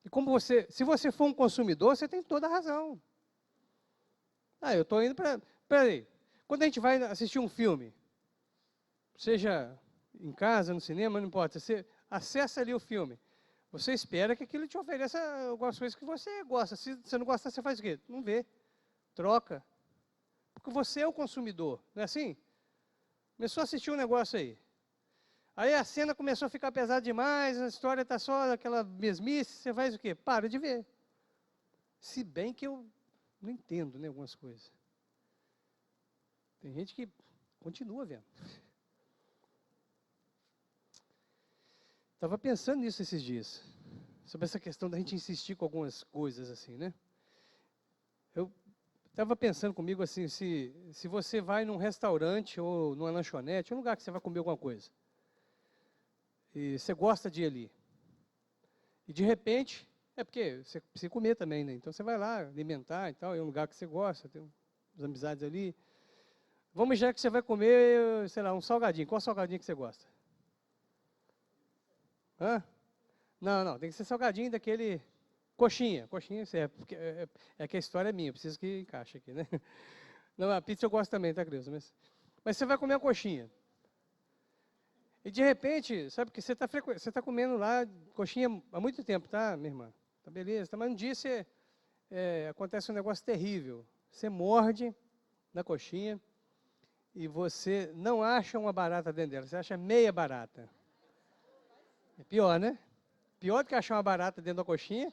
E se você for um consumidor, você tem toda a razão. Eu estou indo para... Peraí, quando a gente vai assistir um filme, seja em casa, no cinema, não importa, você acessa ali o filme, você espera que aquilo te ofereça algumas coisas que você gosta. Se você não gostar, você faz o quê? Não vê, troca. Porque você é o consumidor, não é assim? Começou a assistir um negócio aí. Aí a cena começou a ficar pesada demais, a história está só aquela mesmice, você faz o quê? Para de ver. Se bem que eu não entendo, né, algumas coisas. Tem gente que continua vendo. Estava pensando nisso esses dias, sobre essa questão da gente insistir com algumas coisas assim, né? Eu estava pensando comigo assim, se você vai num restaurante ou numa lanchonete, um lugar que você vai comer alguma coisa, e você gosta de ir ali, e de repente, porque você precisa comer também, né? Então você vai lá alimentar e tal, é um lugar que você gosta, tem umas amizades ali. Vamos já que você vai comer, sei lá, um salgadinho. Qual salgadinho que você gosta? Hã? Não, tem que ser salgadinho daquele coxinha. Coxinha, porque é que a história é minha, eu preciso que encaixe aqui, né? Não, a pizza eu gosto também, tá, Cris? Mas você vai comer a coxinha. E de repente, sabe que você está comendo lá coxinha há muito tempo, tá, minha irmã? Tá beleza, tá, mas um dia acontece um negócio terrível. Você morde na coxinha e você não acha uma barata dentro dela, você acha meia barata. É pior, né? Pior do que achar uma barata dentro da coxinha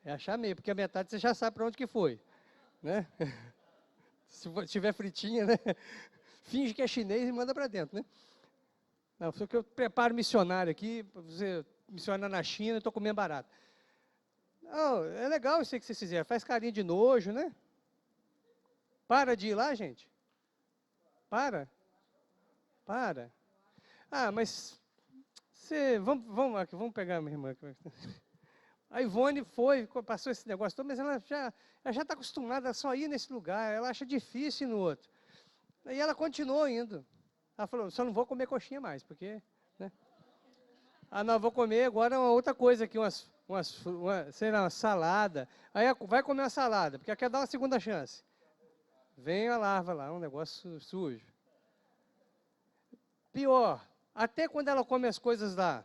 é achar meia, porque a metade você já sabe para onde que foi, né? Se tiver fritinha, né? Finge que é chinês e manda para dentro, né? Não, só que eu preparo missionário aqui, para você missionar na China, eu estou comendo barato. Não, é legal isso aí que vocês fizeram, faz carinha de nojo, né? Para de ir lá, gente. Para. Mas vamos pegar minha irmã. A Ivone foi, passou esse negócio todo, mas ela já está acostumada a só ir nesse lugar, ela acha difícil ir no outro. E ela continuou indo. Ela falou, só não vou comer coxinha mais, porque... Né? Ah, não, vou comer agora uma outra coisa aqui, sei lá, uma salada. Aí vai comer uma salada, porque ela quer dar uma segunda chance. Vem a larva lá, um negócio sujo. Pior, até quando ela come as coisas lá,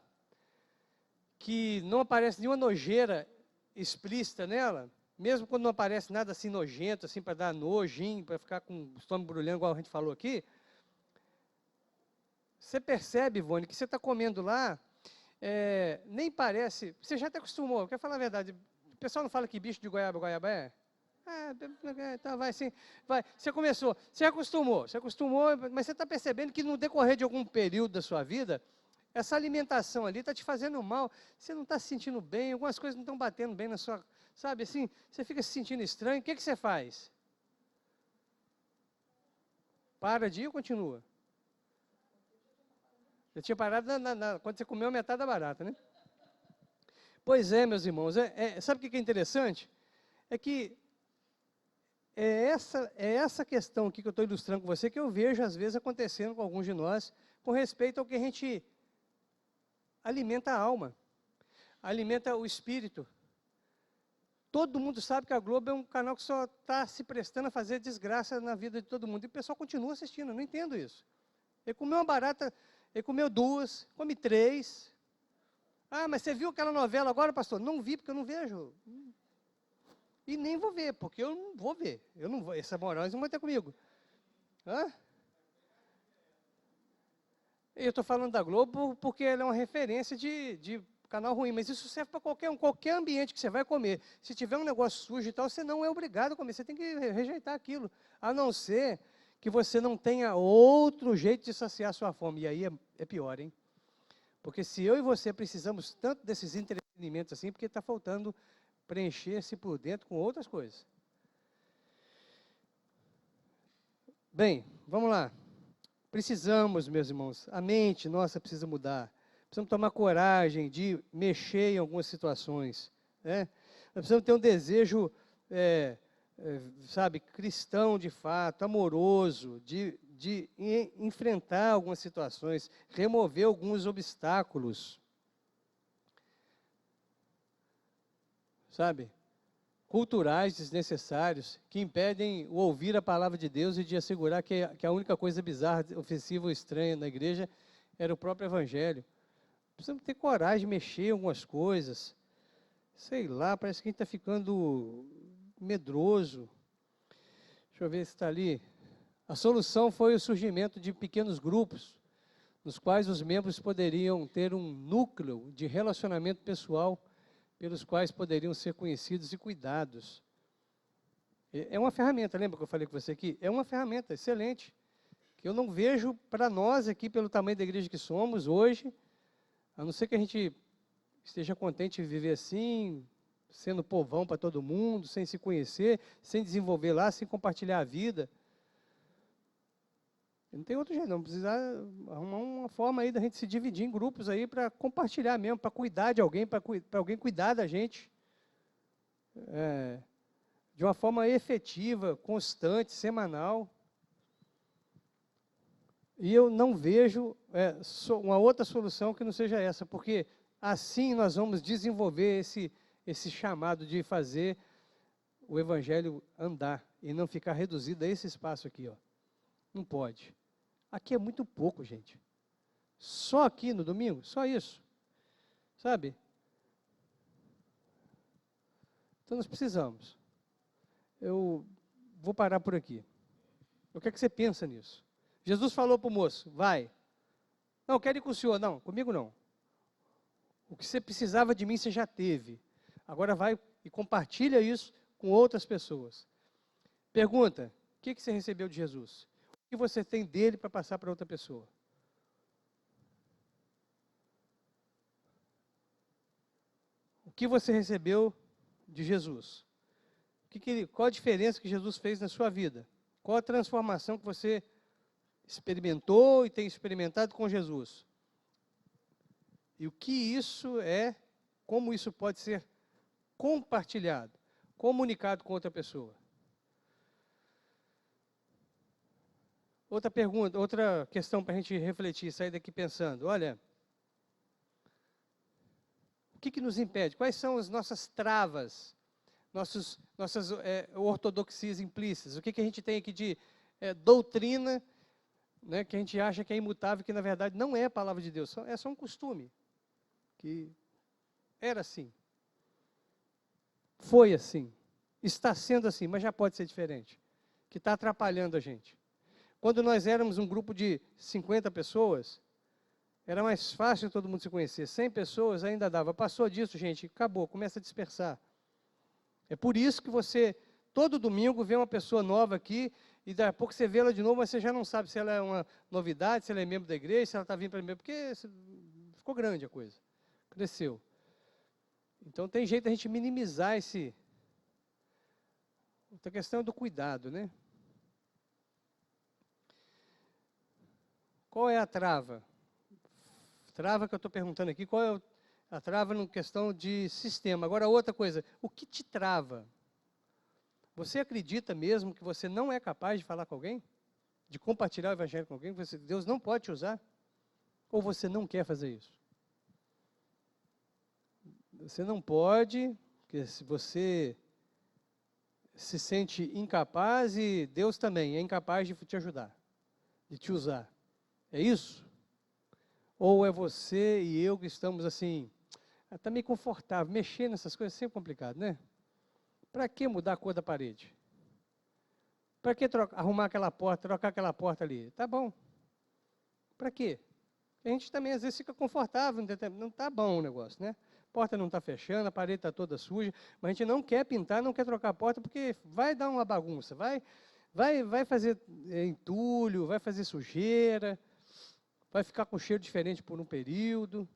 que não aparece nenhuma nojeira explícita nela, mesmo quando não aparece nada assim nojento, assim para dar nojinho, para ficar com o estômago brulhando, igual a gente falou aqui, você percebe, Ivone, que você está comendo lá, nem parece, você já até acostumou, quer falar a verdade, o pessoal não fala que bicho de goiaba é? Então vai sim, vai. Você acostumou, mas você está percebendo que no decorrer de algum período da sua vida, essa alimentação ali está te fazendo mal, você não está se sentindo bem, algumas coisas não estão batendo bem na sua, sabe assim, você fica se sentindo estranho, o que você faz? Para de ir ou continua? Eu tinha parado quando você comeu metade da barata, né? Pois é, meus irmãos, sabe o que é interessante? É que essa questão aqui que eu estou ilustrando com você, que eu vejo às vezes acontecendo com alguns de nós, com respeito ao que a gente alimenta a alma, alimenta o espírito. Todo mundo sabe que a Globo é um canal que só está se prestando a fazer desgraça na vida de todo mundo. E o pessoal continua assistindo, eu não entendo isso. Ele comeu uma barata, ele comeu duas, come três. Ah, mas você viu aquela novela agora, pastor? Não vi, porque eu não vejo. E nem vou ver, porque eu não vou ver. Eu não vou, essa moral eles não vão ter comigo. Hã? Eu estou falando da Globo porque ela é uma referência de canal ruim, mas isso serve para qualquer ambiente que você vai comer. Se tiver um negócio sujo e tal, você não é obrigado a comer, você tem que rejeitar aquilo. A não ser que você não tenha outro jeito de saciar a sua fome. E aí é pior, hein? Porque se eu e você precisamos tanto desses entretenimentos assim, porque está faltando preencher-se por dentro com outras coisas. Bem, vamos lá. Precisamos, meus irmãos, a mente nossa precisa mudar. Precisamos tomar coragem de mexer em algumas situações. Né? Nós precisamos ter um desejo, sabe, cristão de fato, amoroso, de enfrentar algumas situações, remover alguns obstáculos. Sabe? Culturais desnecessários, que impedem o ouvir a palavra de Deus e de assegurar que a única coisa bizarra, ofensiva ou estranha na igreja era o próprio Evangelho. Precisamos ter coragem de mexer em algumas coisas. Sei lá, parece que a gente está ficando medroso. Deixa eu ver se está ali. A solução foi o surgimento de pequenos grupos, nos quais os membros poderiam ter um núcleo de relacionamento pessoal, pelos quais poderiam ser conhecidos e cuidados. É uma ferramenta, lembra que eu falei com você aqui? É uma ferramenta excelente, que eu não vejo para nós aqui, pelo tamanho da igreja que somos hoje, a não ser que a gente esteja contente de viver assim, sendo povão para todo mundo, sem se conhecer, sem desenvolver lá, sem compartilhar a vida. Não tem outro jeito, não. Precisa arrumar uma forma aí da gente se dividir em grupos aí para compartilhar mesmo, para cuidar de alguém, para alguém cuidar da gente. De uma forma efetiva, constante, semanal. E eu não vejo uma outra solução que não seja essa, porque assim nós vamos desenvolver esse chamado de fazer o Evangelho andar e não ficar reduzido a esse espaço aqui. Ó. Não pode. Aqui é muito pouco, gente. Só aqui no domingo, só isso. Sabe? Então nós precisamos. Eu vou parar por aqui. O que é que você pensa nisso? Jesus falou para o moço, vai. Não, quero ir com o senhor. Não, comigo não. O que você precisava de mim, você já teve. Agora vai e compartilha isso com outras pessoas. Pergunta, o que você recebeu de Jesus? O que você tem dele para passar para outra pessoa? O que você recebeu de Jesus? Qual a diferença que Jesus fez na sua vida? Qual a transformação que você experimentou e tem experimentado com Jesus? E o que isso é, como isso pode ser compartilhado, comunicado com outra pessoa. Outra pergunta, outra questão para a gente refletir, sair daqui pensando. Olha, o que nos impede? Quais são as nossas travas, nossas ortodoxias implícitas? O que a gente tem aqui de doutrina, né, que a gente acha que é imutável, que na verdade não é a palavra de Deus, é só um costume, que era assim, foi assim, está sendo assim, mas já pode ser diferente, que está atrapalhando a gente. Quando nós éramos um grupo de 50 pessoas, era mais fácil todo mundo se conhecer. 100 pessoas ainda dava. Passou disso, gente, acabou, começa a dispersar. É por isso que você, todo domingo, vê uma pessoa nova aqui, e daqui a pouco você vê ela de novo, mas você já não sabe se ela é uma novidade, se ela é membro da igreja, se ela está vindo para membro, porque ficou grande a coisa, cresceu. Então tem jeito de a gente minimizar esse... Outra questão é do cuidado, né? Qual é a trava? Trava que eu estou perguntando aqui, qual é a trava na questão de sistema? Agora, outra coisa, o que te trava? Você acredita mesmo que você não é capaz de falar com alguém? De compartilhar o evangelho com alguém? Deus não pode te usar? Ou você não quer fazer isso? Você não pode, porque se você se sente incapaz, e Deus também é incapaz de te ajudar, de te usar. É isso? Ou é você e eu que estamos assim, está meio confortável, mexer nessas coisas é sempre complicado, né? Para que mudar a cor da parede? Para que arrumar aquela porta, trocar aquela porta ali? Tá bom. Para quê? A gente também às vezes fica confortável, não está bom o negócio, né? A porta não está fechando, a parede está toda suja, mas a gente não quer pintar, não quer trocar a porta, porque vai dar uma bagunça, vai fazer entulho, vai fazer sujeira, vai ficar com cheiro diferente por um período.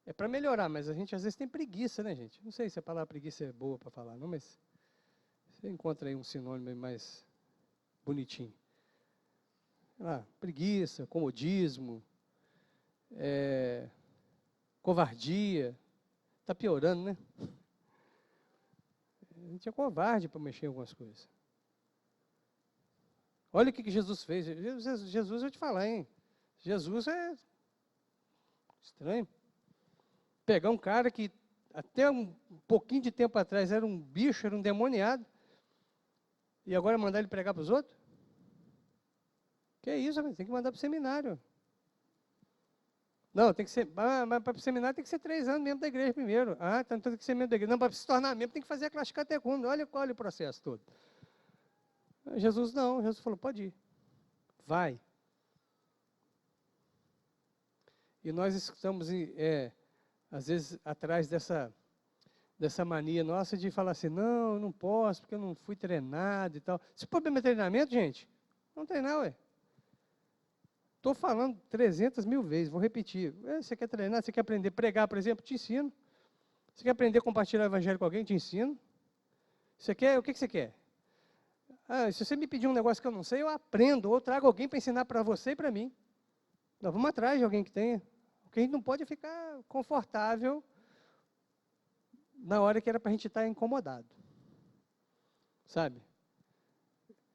É para melhorar, mas a gente às vezes tem preguiça, né, gente? Não sei se a palavra preguiça é boa para falar, não, mas você encontra aí um sinônimo mais bonitinho. Preguiça, comodismo, covardia. Está piorando, né? A gente é covarde para mexer em algumas coisas. Olha o que Jesus fez. Jesus, eu vou te falar, hein? Jesus é estranho. Pegar um cara que até um pouquinho de tempo atrás era um bicho, era um demoniado, e agora mandar ele pregar para os outros? Que isso, tem que mandar para o seminário. Não, tem que ser, mas para o seminário tem que ser 3 anos membro da igreja primeiro. Então tem que ser membro da igreja. Não, para se tornar membro tem que fazer a classe catecúmena. Olha o processo todo. Jesus não, Jesus falou, pode ir. Vai. E nós estamos, às vezes, atrás dessa mania nossa de falar assim, não, eu não posso, porque eu não fui treinado e tal. Se o problema é treinamento, gente, não treinar, ué. Estou falando 300 mil vezes, vou repetir. Você quer treinar, você quer aprender a pregar, por exemplo, te ensino. Você quer aprender a compartilhar o evangelho com alguém, te ensino. Você quer, o que você quer? Se você me pedir um negócio que eu não sei, eu aprendo, ou trago alguém para ensinar para você e para mim. Nós vamos atrás de alguém que tenha. O que a gente não pode é ficar confortável na hora que era para a gente estar incomodado. Sabe?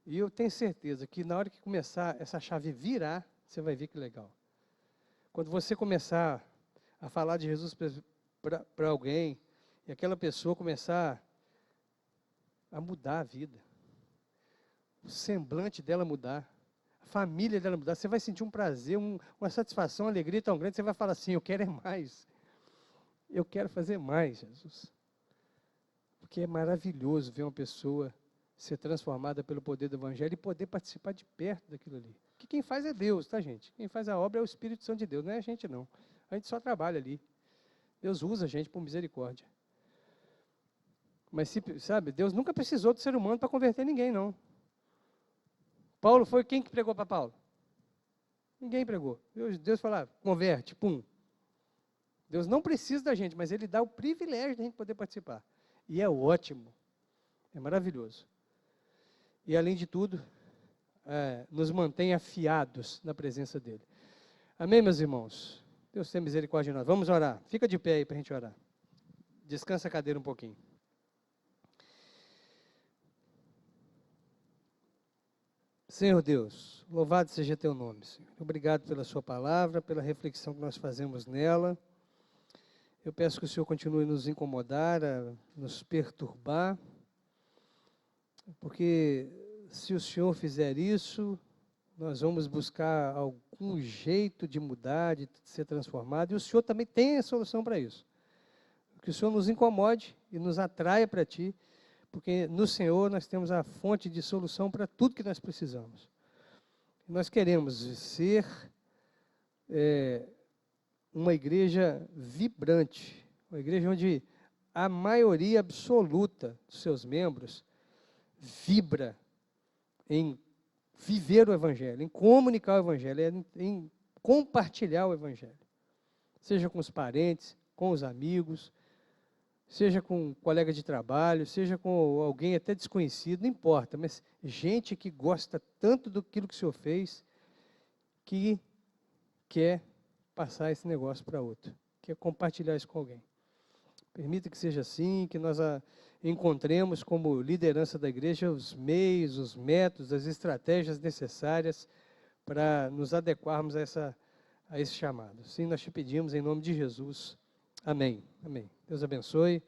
E eu tenho certeza que na hora que começar essa chave virar, você vai ver que legal. Quando você começar a falar de Jesus para alguém, e aquela pessoa começar a mudar a vida, o semblante dela mudar, a família dela mudar, você vai sentir um prazer, uma satisfação, uma alegria tão grande, você vai falar assim, eu quero é mais. Eu quero fazer mais, Jesus. Porque é maravilhoso ver uma pessoa ser transformada pelo poder do Evangelho e poder participar de perto daquilo ali. Que quem faz é Deus, tá, gente? Quem faz a obra é o Espírito Santo de Deus, não é a gente, não. A gente só trabalha ali. Deus usa a gente por misericórdia. Mas, sabe, Deus nunca precisou do ser humano para converter ninguém, não. Paulo foi quem que pregou para Paulo? Ninguém pregou. Deus falou, converte, pum. Deus não precisa da gente, mas Ele dá o privilégio de a gente poder participar. E é ótimo. É maravilhoso. E, além de tudo, nos mantém afiados na presença dEle. Amém, meus irmãos? Deus tenha misericórdia de nós. Vamos orar. Fica de pé aí para a gente orar. Descansa a cadeira um pouquinho. Senhor Deus, louvado seja teu nome, Senhor. Obrigado pela sua palavra, pela reflexão que nós fazemos nela. Eu peço que o Senhor continue a nos incomodar, a nos perturbar, porque se o Senhor fizer isso, nós vamos buscar algum jeito de mudar, de ser transformado, e o Senhor também tem a solução para isso. Que o Senhor nos incomode e nos atraia para Ti, porque no Senhor nós temos a fonte de solução para tudo que nós precisamos. Nós queremos ser uma igreja vibrante, uma igreja onde a maioria absoluta dos seus membros vibra em viver o Evangelho, em comunicar o Evangelho, em compartilhar o Evangelho. Seja com os parentes, com os amigos, seja com um colega de trabalho, seja com alguém até desconhecido, não importa, mas gente que gosta tanto daquilo que o Senhor fez, que quer passar esse negócio para outro, quer compartilhar isso com alguém. Permita que seja assim, que nós encontremos como liderança da igreja os meios, os métodos, as estratégias necessárias para nos adequarmos a esse chamado. Sim, nós te pedimos em nome de Jesus. Amém. Amém. Deus abençoe.